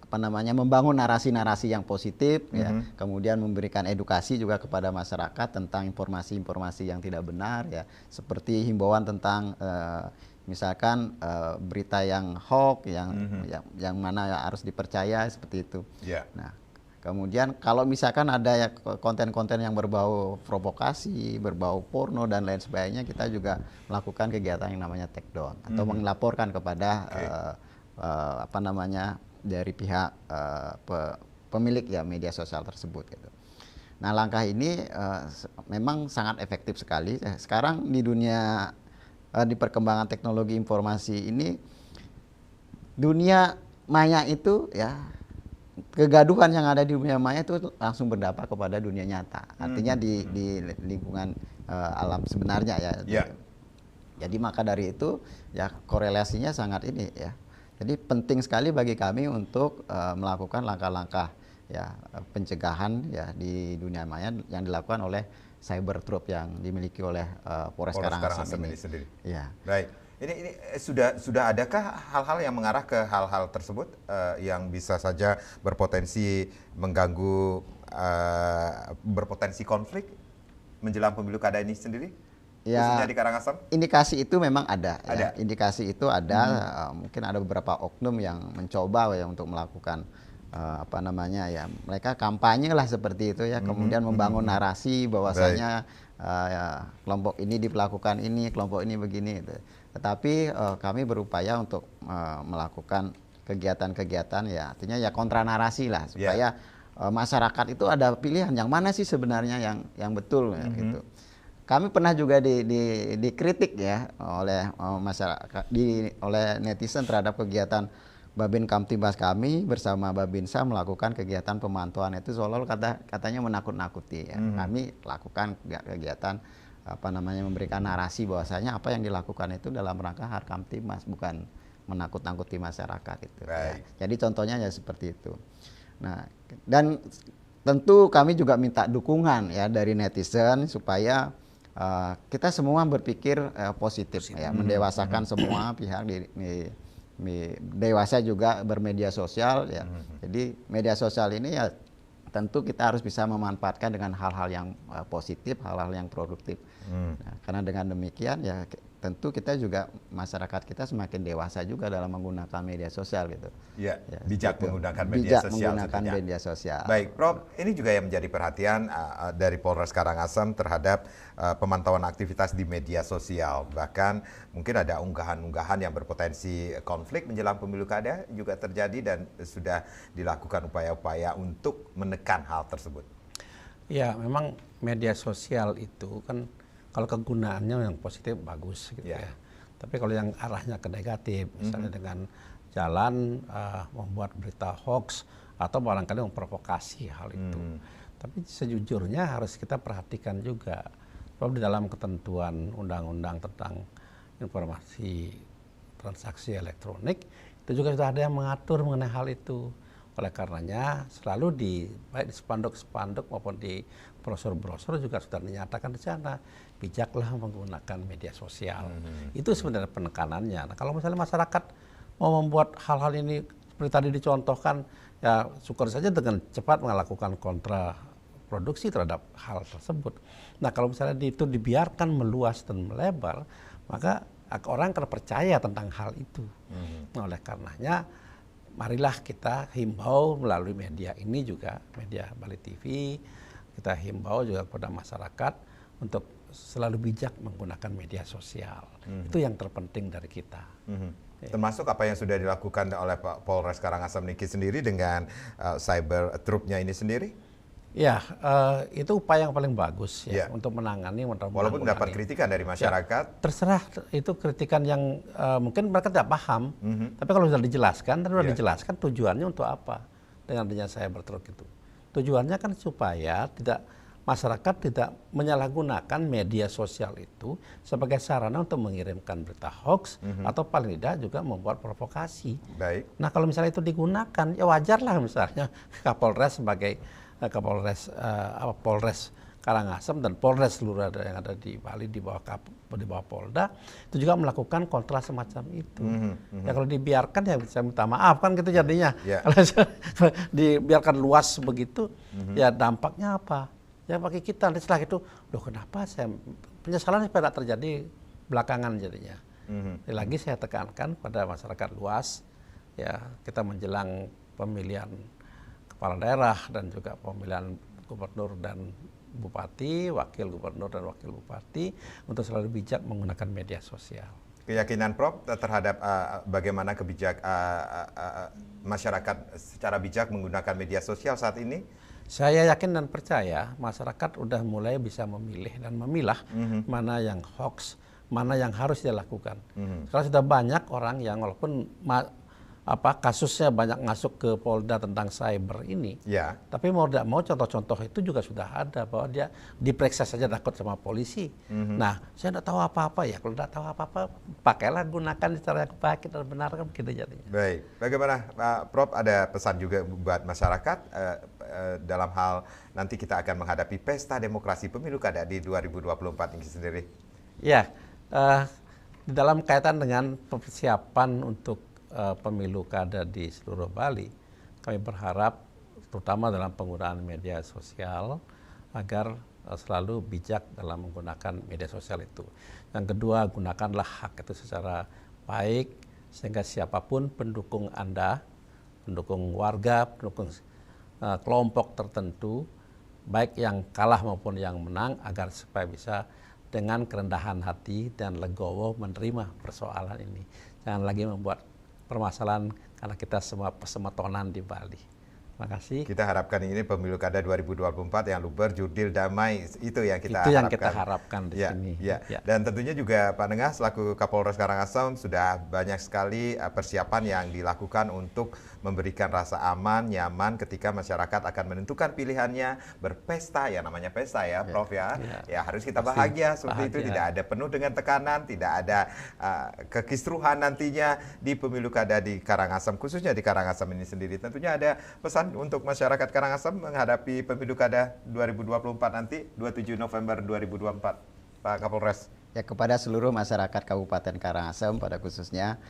membangun narasi-narasi yang positif, ya, kemudian memberikan edukasi juga kepada masyarakat tentang informasi-informasi yang tidak benar, ya, seperti himbauan tentang misalkan berita yang hoax, yang mana harus dipercaya seperti itu. Nah, kemudian kalau misalkan ada ya konten-konten yang berbau provokasi, berbau porno dan lain sebagainya, kita juga melakukan kegiatan yang namanya take down atau melaporkan kepada dari pihak pemilik ya media sosial tersebut gitu. Nah, langkah ini memang sangat efektif sekali. Sekarang di dunia di perkembangan teknologi informasi ini, dunia maya itu ya, kegaduhan yang ada di dunia maya itu langsung berdampak kepada dunia nyata. Artinya di lingkungan alam sebenarnya ya. Jadi maka dari itu ya korelasinya sangat ini ya. Jadi penting sekali bagi kami untuk melakukan langkah-langkah ya pencegahan ya di dunia maya yang dilakukan oleh Cyber Troop yang dimiliki oleh Polres Karangasem ini sendiri. Ya. Baik. Ini sudah adakah hal-hal yang mengarah ke hal-hal tersebut yang bisa saja berpotensi mengganggu, berpotensi konflik menjelang pemilu kada ini sendiri? Ya, di Karangasem? Indikasi itu memang ada. Ya. Indikasi itu ada. Mungkin ada beberapa oknum yang mencoba ya untuk melakukan mereka kampanye lah seperti itu ya. Kemudian membangun narasi bahwasanya kelompok ini diperlakukan ini, kelompok ini begini. Gitu. Tetapi kami berupaya untuk melakukan kegiatan-kegiatan ya, artinya ya kontra narasi lah supaya masyarakat itu ada pilihan yang mana sih sebenarnya yang betul ya, gitu. Kami pernah juga dikritik ya oleh masyarakat, oleh netizen terhadap kegiatan Babin Kamtibmas kami bersama Babinsa melakukan kegiatan pemantauan itu seolah-olah katanya menakut-nakuti ya. Kami lakukan kegiatan memberikan narasi bahwasanya apa yang dilakukan itu dalam rangka Harkamtibmas, bukan menakut-nakuti masyarakat itu. Ya. Jadi contohnya ya seperti itu. Nah, dan tentu kami juga minta dukungan ya dari netizen supaya kita semua berpikir positif ya, mendewasakan semua pihak dewasa juga bermedia sosial ya. Jadi media sosial ini ya tentu kita harus bisa memanfaatkan dengan hal-hal yang positif, hal-hal yang produktif. Nah, karena dengan demikian ya tentu kita juga, masyarakat kita semakin dewasa juga dalam menggunakan media sosial gitu. Ya, ya bijak gitu. menggunakan media sosial. Menggunakan media sosial. Baik, Prof, ini juga yang menjadi perhatian dari Polres Karangasem terhadap pemantauan aktivitas di media sosial. Bahkan mungkin ada unggahan-unggahan yang berpotensi konflik menjelang pemilu kada juga terjadi dan sudah dilakukan upaya-upaya untuk menekan hal tersebut. Ya, memang media sosial itu kan kalau kegunaannya yang positif bagus gitu Ya. ya. Tapi kalau yang arahnya ke negatif, misalnya dengan jalan membuat berita hoax atau barangkali memprovokasi hal itu. Tapi sejujurnya harus kita perhatikan juga, sebab di dalam ketentuan undang-undang tentang informasi transaksi elektronik itu juga sudah ada yang mengatur mengenai hal itu. Oleh karenanya selalu baik di spanduk-spanduk maupun di brosur-brosur juga sudah dinyatakan di sana, bijaklah menggunakan media sosial. Itu sebenarnya penekanannya. Nah, kalau misalnya masyarakat mau membuat hal-hal ini seperti tadi dicontohkan, ya syukur saja dengan cepat melakukan kontraproduksi terhadap hal tersebut. Nah, kalau misalnya itu dibiarkan meluas dan melebar, maka orang akan percaya tentang hal itu. Nah, oleh karenanya marilah kita himbau melalui media ini juga, media Bali TV, kita himbau juga kepada masyarakat untuk selalu bijak menggunakan media sosial. Itu yang terpenting dari kita. Termasuk apa yang sudah dilakukan oleh Pak Polres Karangasem Niki sendiri dengan cyber troop-nya ini sendiri? Ya, itu upaya yang paling bagus ya, Ya. untuk menangani. Walaupun dapat kritikan dari masyarakat. Ya, terserah, itu kritikan yang mungkin mereka tidak paham. Tapi kalau sudah dijelaskan, dan sudah dijelaskan tujuannya untuk apa dengan adanya cyber truck itu. Tujuannya kan supaya masyarakat tidak menyalahgunakan media sosial itu sebagai sarana untuk mengirimkan berita hoax atau paling tidak juga membuat provokasi. Baik. Nah, kalau misalnya itu digunakan, ya wajarlah misalnya Kapolres sebagai Polres Karangasem dan Polres seluruh yang ada di Bali di bawah Polda itu juga melakukan kontra semacam itu. Ya kalau dibiarkan ya saya minta maaf kan gitu jadinya. Kalau dibiarkan luas begitu, ya dampaknya apa? Ya bagi kita setelah itu, loh kenapa penyesalan tidak terjadi belakangan jadinya. Lagi saya tekankan pada masyarakat luas, ya kita menjelang pemilihan kepala daerah dan juga pemilihan gubernur dan bupati, wakil gubernur dan wakil bupati untuk selalu bijak menggunakan media sosial. Keyakinan Prof terhadap bagaimana masyarakat secara bijak menggunakan media sosial saat ini? Saya yakin dan percaya masyarakat udah mulai bisa memilih dan memilah mana yang hoax, mana yang harus dilakukan. Sekarang sudah banyak orang yang walaupun kasusnya banyak masuk ke Polda tentang cyber ini, Ya. tapi mau tidak mau contoh-contoh itu juga sudah ada bahwa dia diperiksa saja takut sama polisi. Nah, saya tidak tahu apa-apa ya. Kalau tidak tahu apa-apa, pakailah gunakan secara yang baik dan benar kan begitu jadinya. Baik. Bagaimana Pak Prof, ada pesan juga buat masyarakat dalam hal nanti kita akan menghadapi pesta demokrasi pemilu kada di 2024 ini sendiri? Ya, di dalam kaitan dengan persiapan untuk pemilu kada di seluruh Bali, kami berharap terutama dalam penggunaan media sosial agar selalu bijak dalam menggunakan media sosial itu. Yang kedua, gunakanlah hak itu secara baik sehingga siapapun pendukung Anda, pendukung warga, pendukung kelompok tertentu, baik yang kalah maupun yang menang, agar supaya bisa dengan kerendahan hati dan legowo menerima persoalan ini. Jangan lagi membuat permasalahan karena kita semua persemetonan di Bali. Terima kasih. Kita harapkan ini pemilu kada 2024 yang luber, jurdil, damai, itu yang kita itu harapkan. yang kita harapkan di sini. Ya. Dan tentunya juga Pak Nengah selaku Kapolres Karangasem sudah banyak sekali persiapan yang dilakukan untuk memberikan rasa aman, nyaman ketika masyarakat akan menentukan pilihannya berpesta, ya namanya pesta ya Prof ya. Ya harus kita bahagia seperti itu, tidak ada penuh dengan tekanan, tidak ada kekisruhan nantinya di pemilu kada di Karangasem, khususnya di Karangasem ini sendiri. Tentunya ada pesan untuk masyarakat Karangasem menghadapi pemilu kada 2024 nanti 27 November 2024, Pak Kapolres. Ya, kepada seluruh masyarakat Kabupaten Karangasem pada khususnya,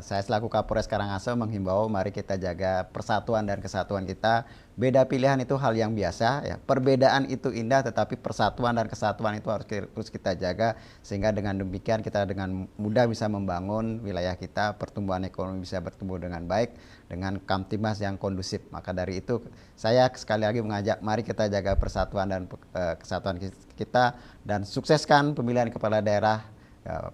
saya selaku Kapolres Karangasem menghimbau mari kita jaga persatuan dan kesatuan kita. Beda pilihan itu hal yang biasa, ya. Perbedaan itu indah, tetapi persatuan dan kesatuan itu harus terus kita jaga sehingga dengan demikian kita dengan mudah bisa membangun wilayah kita, pertumbuhan ekonomi bisa bertumbuh dengan baik dengan Kamtibmas yang kondusif. Maka dari itu saya sekali lagi mengajak mari kita jaga persatuan dan kesatuan kita dan sukseskan pemilihan kepala daerah,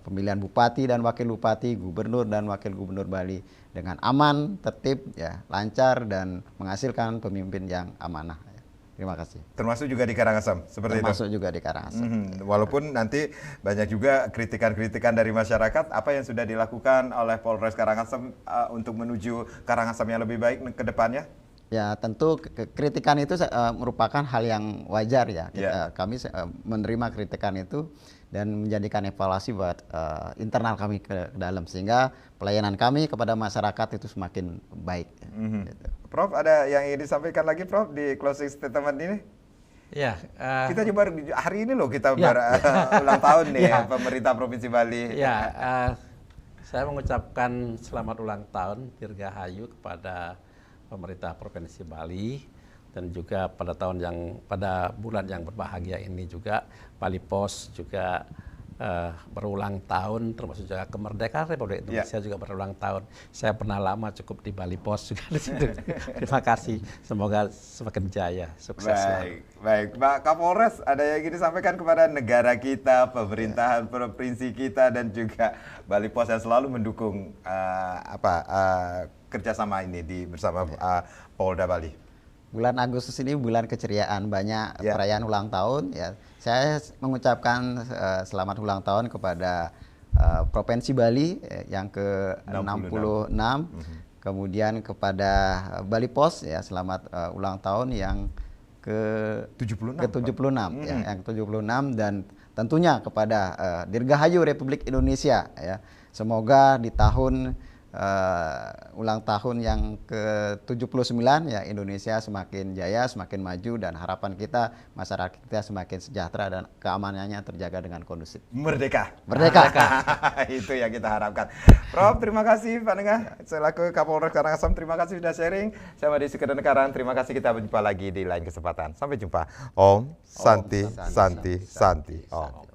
pemilihan bupati dan wakil bupati, gubernur dan wakil gubernur Bali dengan aman, tertib, ya, lancar dan menghasilkan pemimpin yang amanah. Terima kasih. Termasuk juga di Karangasem, seperti Termasuk itu. juga di Karangasem. Walaupun nanti banyak juga kritikan-kritikan dari masyarakat, apa yang sudah dilakukan oleh Polres Karangasem untuk menuju Karangasem yang lebih baik ke depannya? Ya tentu kritikan itu merupakan hal yang wajar ya. Kami menerima kritikan itu dan menjadikan evaluasi buat internal kami ke dalam, sehingga pelayanan kami kepada masyarakat itu semakin baik. Gitu. Prof, ada yang ingin disampaikan lagi Prof di closing statement ini? Ya, Kita coba hari ini loh kita ulang tahun nih pemerintah Provinsi Bali. ya, saya mengucapkan selamat ulang tahun Dirgahayu kepada pemerintah Provinsi Bali, dan juga pada bulan yang berbahagia ini juga Bali Pos juga berulang tahun, termasuk juga kemerdekaan Republik Indonesia juga berulang tahun. Saya pernah lama cukup di Bali Pos juga di situ. Terima kasih, semoga semakin jaya, sukses selalu. Baik, Pak Kapolres, ada yang ingin disampaikan kepada negara kita, pemerintahan provinsi kita, dan juga Bali Pos yang selalu mendukung kerjasama ini bersama Polda Bali. Bulan Agustus ini bulan keceriaan, banyak perayaan ulang tahun. Ya, saya mengucapkan selamat ulang tahun kepada Provinsi Bali yang ke-66, kemudian kepada Bali Pos ya selamat ulang tahun yang ke-76 ya, yang ke-76, dan tentunya kepada Dirgahayu Republik Indonesia ya. Semoga di tahun ulang tahun yang ke-79 ya Indonesia semakin jaya, semakin maju, dan harapan kita masyarakat kita semakin sejahtera dan keamanannya terjaga dengan kondusif. Merdeka. Itu yang kita harapkan. Prof, terima kasih Pak Nengah selaku Kapolres Karangasem, terima kasih sudah sharing. Saya Madi Sukadanekaran, terima kasih, kita berjumpa lagi di lain kesempatan. Sampai jumpa. Om Santi Santi Santi. Om.